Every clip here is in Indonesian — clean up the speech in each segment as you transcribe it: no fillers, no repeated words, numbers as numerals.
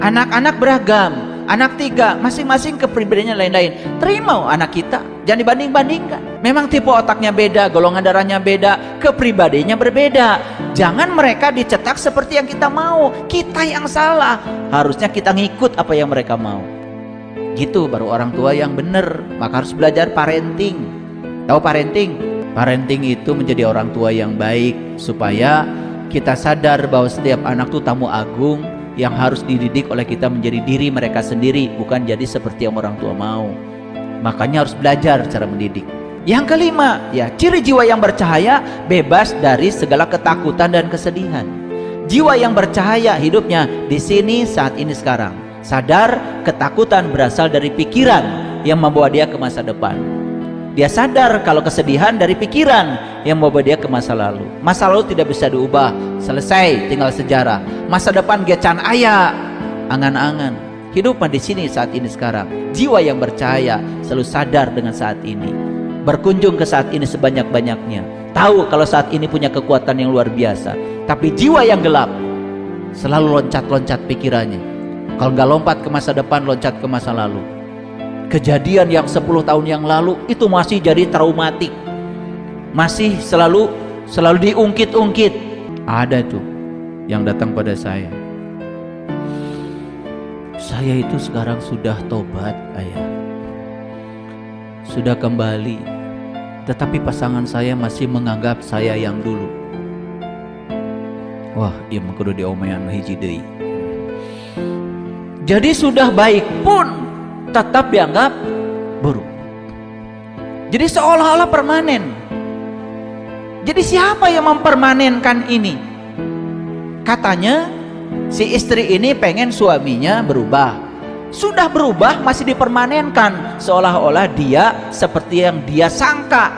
Anak-anak beragam, anak 3, masing-masing kepribadiannya lain-lain. Terima anak kita, jangan dibanding-bandingkan. Memang tipe otaknya beda, golongan darahnya beda, kepribadiannya berbeda. Jangan mereka dicetak seperti yang kita mau. Kita yang salah. Harusnya kita ngikut apa yang mereka mau. Gitu baru orang tua yang benar. Maka harus belajar parenting. Tahu parenting? Parenting itu menjadi orang tua yang baik, supaya kita sadar bahwa setiap anak itu tamu agung yang harus dididik oleh kita menjadi diri mereka sendiri, bukan jadi seperti yang orang tua mau. Makanya harus belajar cara mendidik. Yang kelima, ya, ciri jiwa yang bercahaya bebas dari segala ketakutan dan kesedihan. Jiwa yang bercahaya hidupnya di sini, saat ini, sekarang. Sadar ketakutan berasal dari pikiran yang membawa dia ke masa depan. Dia sadar kalau kesedihan dari pikiran yang membawa dia ke masa lalu. Masa lalu tidak bisa diubah, selesai, tinggal sejarah. Masa depan gecan aya, angan-angan. Hidup di sini, saat ini, sekarang. Jiwa yang bercahaya selalu sadar dengan saat ini. Berkunjung ke saat ini sebanyak-banyaknya. Tahu kalau saat ini punya kekuatan yang luar biasa. Tapi jiwa yang gelap selalu loncat-loncat pikirannya. Kalau nggak lompat ke masa depan, loncat ke masa lalu. Kejadian yang 10 tahun yang lalu itu masih jadi traumatik, masih selalu diungkit-ungkit. Ada tuh yang datang pada saya itu sekarang sudah tobat, ayah, sudah kembali, tetapi pasangan saya masih menganggap saya yang dulu. Wah, iya mengkudu diomean hiji deui. Jadi sudah baik pun tetap dianggap buruk. Jadi seolah-olah permanen. Jadi siapa yang mempermanenkan ini? Katanya si istri ini pengen suaminya berubah. Sudah berubah masih dipermanenkan, seolah-olah dia seperti yang dia sangka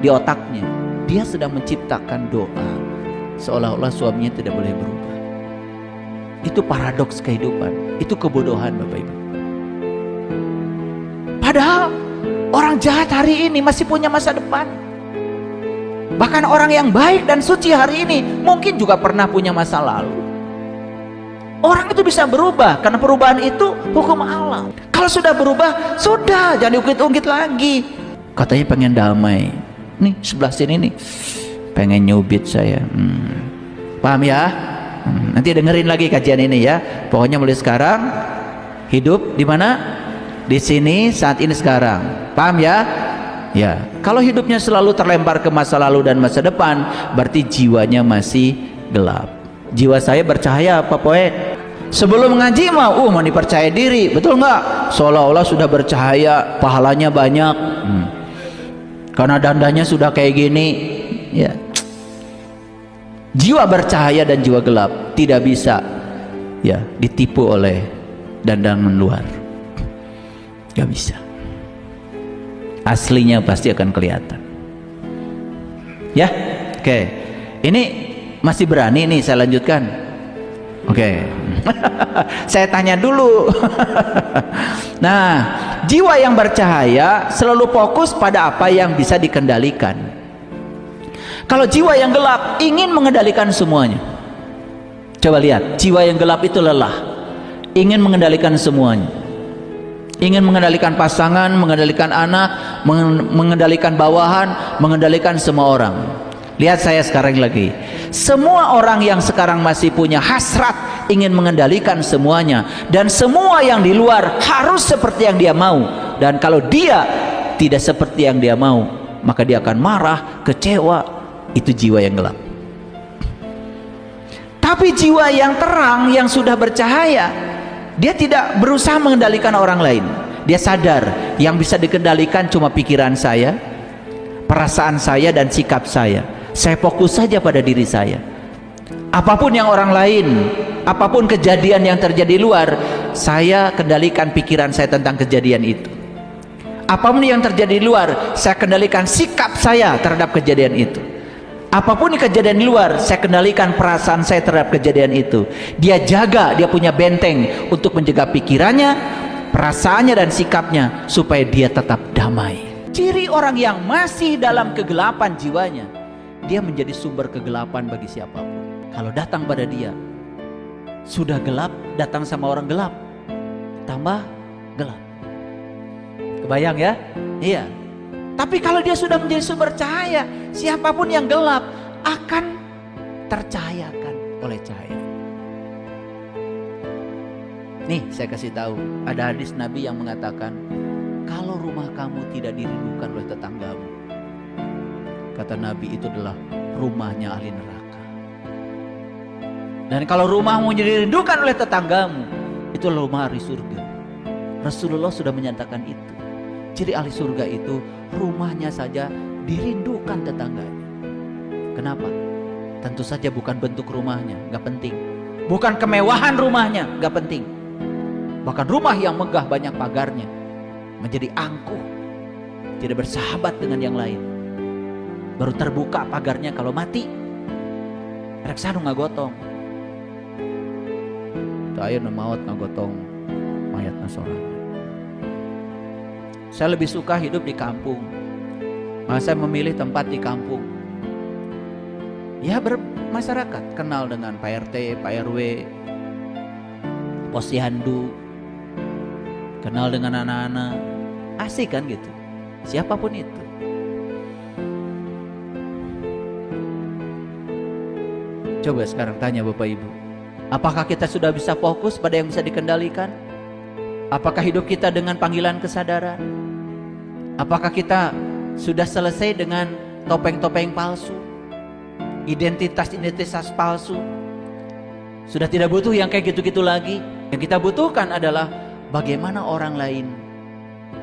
di otaknya. Dia sedang menciptakan doa seolah-olah suaminya tidak boleh berubah. Itu paradoks kehidupan. Itu kebodohan, Bapak Ibu. Padahal orang jahat hari ini masih punya masa depan. Bahkan orang yang baik dan suci hari ini mungkin juga pernah punya masa lalu. Orang itu bisa berubah, karena perubahan itu hukum Allah. Kalau sudah berubah, sudah, jangan diungkit-ungkit lagi. Katanya pengen damai. Nih sebelah sini nih, pengen nyubit saya. Paham ya? Nanti dengerin lagi kajian ini ya. Pokoknya mulai sekarang hidup di mana? Di sini, saat ini, sekarang. Paham ya? Ya. Kalau hidupnya selalu terlempar ke masa lalu dan masa depan, berarti jiwanya masih gelap. Jiwa saya bercahaya apa, poet? Sebelum ngaji mau dipercaya diri, betul nggak? Seolah-olah sudah bercahaya, pahalanya banyak. Karena dandanya sudah kayak gini, ya. Jiwa bercahaya dan jiwa gelap tidak bisa, ya, ditipu oleh dandangan luar. Gak bisa. Aslinya pasti akan kelihatan. Ya, oke. Ini masih berani nih saya lanjutkan. Oke. Saya tanya dulu. Nah, jiwa yang bercahaya selalu fokus pada apa yang bisa dikendalikan. Kalau jiwa yang gelap ingin mengendalikan semuanya. Coba lihat, jiwa yang gelap itu lelah, ingin mengendalikan semuanya. Ingin mengendalikan pasangan, mengendalikan anak, mengendalikan bawahan, mengendalikan semua orang. Lihat saya sekarang lagi. Semua orang yang sekarang masih punya hasrat ingin mengendalikan semuanya, dan semua yang di luar harus seperti yang dia mau. Dan kalau dia tidak seperti yang dia mau, maka dia akan marah, kecewa. Itu jiwa yang gelap. Tapi jiwa yang terang, yang sudah bercahaya, dia tidak berusaha mengendalikan orang lain. Dia sadar yang bisa dikendalikan cuma pikiran saya, perasaan saya, dan sikap saya. Saya fokus saja pada diri saya. Apapun yang orang lain, apapun kejadian yang terjadi luar, saya kendalikan pikiran saya tentang kejadian itu. Apapun yang terjadi di luar, saya kendalikan sikap saya terhadap kejadian itu. Apapun kejadian di luar, saya kendalikan perasaan saya terhadap kejadian itu. Dia jaga, dia punya benteng untuk menjaga pikirannya, perasaannya, dan sikapnya supaya dia tetap damai. Ciri orang yang masih dalam kegelapan jiwanya, dia menjadi sumber kegelapan bagi siapapun. Kalau datang pada dia, Sudah gelap, datang sama orang gelap, tambah gelap. Kebayang ya? Iya. Tapi kalau dia sudah menjadi sumber cahaya, siapapun yang gelap akan tercahayakan oleh cahaya. Nih saya kasih tahu, ada hadis Nabi yang mengatakan, kalau rumah kamu tidak dirindukan oleh tetanggamu, kata Nabi, itu adalah rumahnya ahli neraka. Dan kalau rumahmu dirindukan oleh tetanggamu, itu rumah ahli surga. Rasulullah sudah menyatakan itu. Ciri ahli surga itu rumahnya saja dirindukan tetangganya. Kenapa? Tentu saja bukan bentuk rumahnya, gak penting. Bukan kemewahan rumahnya, gak penting. Bahkan rumah yang megah banyak pagarnya menjadi angkuh, tidak bersahabat dengan yang lain. Baru terbuka pagarnya kalau mati. Reksanu ngagotong. Tayo maut ngagotong mayat nasorana. Saya lebih suka hidup di kampung. Maka saya memilih tempat di kampung. Ya bermasyarakat, kenal dengan Pak RT, Pak RW, posyandu, kenal dengan anak-anak, asik kan gitu. Siapapun itu. Coba sekarang tanya Bapak Ibu, apakah kita sudah bisa fokus pada yang bisa dikendalikan? Apakah hidup kita dengan panggilan kesadaran? Apakah kita sudah selesai dengan topeng-topeng palsu, identitas-identitas palsu? Sudah tidak butuh yang kayak gitu-gitu lagi. Yang kita butuhkan adalah bagaimana orang lain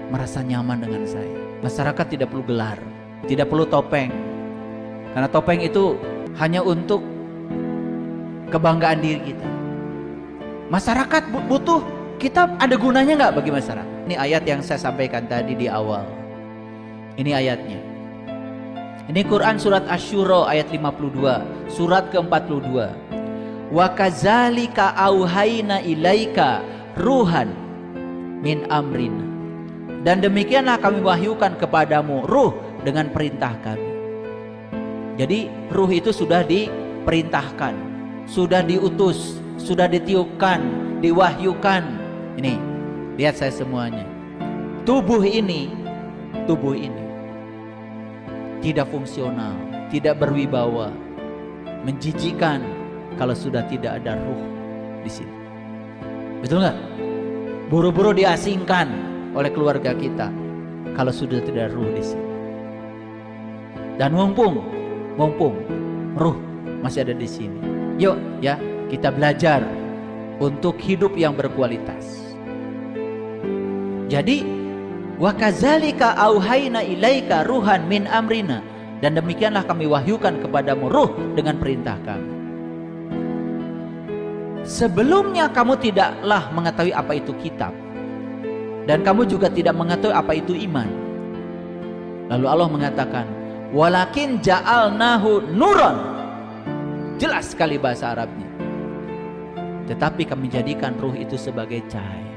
merasa nyaman dengan saya. Masyarakat tidak perlu gelar, tidak perlu topeng. Karena topeng itu hanya untuk kebanggaan diri kita. Masyarakat butuh, kita ada gunanya nggak bagi masyarakat? Ini ayat yang saya sampaikan tadi di awal. Ini ayatnya. Ini Quran surat Asy-Syura ayat 52, surat ke-42. Wa kadzalika auhayna ilaika ruhan min amrina. Dan demikianlah kami wahyukan kepadamu ruh dengan perintah kami. Jadi ruh itu sudah diperintahkan, sudah diutus, sudah ditiupkan, diwahyukan. Ini, lihat saya semuanya. Tubuh ini tidak fungsional, tidak berwibawa, menjijikan kalau sudah tidak ada ruh di sini. Betul nggak? Buru-buru diasingkan oleh keluarga kita kalau sudah tidak ada ruh di sini. Dan mumpung ruh masih ada di sini. Yuk ya, kita belajar untuk hidup yang berkualitas. Jadi wa kadzalika auhayna ilaika ruhan min amrina, dan demikianlah kami wahyukan kepadamu ruh dengan perintah kami. Sebelumnya kamu tidaklah mengetahui apa itu kitab, dan kamu juga tidak mengetahui apa itu iman. Lalu Allah mengatakan, walakin ja'alnahu nuran. Jelas sekali bahasa Arabnya. Tetapi kami jadikan ruh itu sebagai cahaya.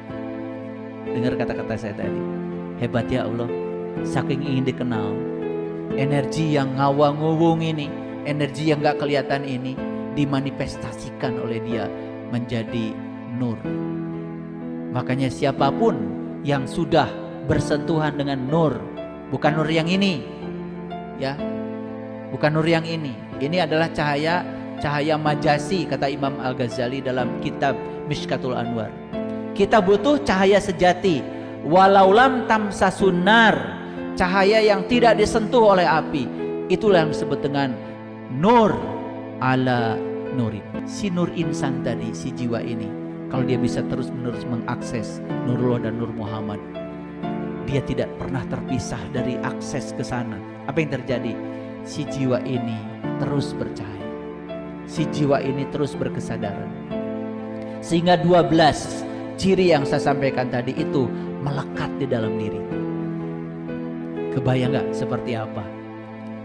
Dengar kata-kata saya tadi. Hebat ya Allah, saking ingin dikenal. Energi yang ngawang-ngawung ini, energi yang gak kelihatan ini, dimanifestasikan oleh Dia menjadi nur. Makanya siapapun yang sudah bersentuhan dengan nur, bukan nur yang ini, ya, bukan nur yang ini. Ini adalah cahaya majasi, kata Imam Al-Ghazali dalam kitab Mishkatul Anwar. Kita butuh cahaya sejati, walau lam tamsasun nar, cahaya yang tidak disentuh oleh api. Itulah yang disebut dengan nur ala nurin. Si nur insan tadi, si jiwa ini, kalau dia bisa terus-menerus mengakses Nurullah dan Nur Muhammad, dia tidak pernah terpisah dari akses ke sana. Apa yang terjadi? Si jiwa ini terus bercahaya, si jiwa ini terus berkesadaran, sehingga 12 ciri yang saya sampaikan tadi itu melekat di dalam diri. Kebayang gak seperti apa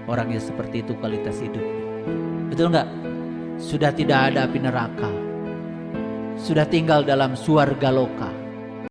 orang yang seperti itu kualitas hidup? Betul gak? Sudah tidak ada api neraka, sudah tinggal dalam surga loka.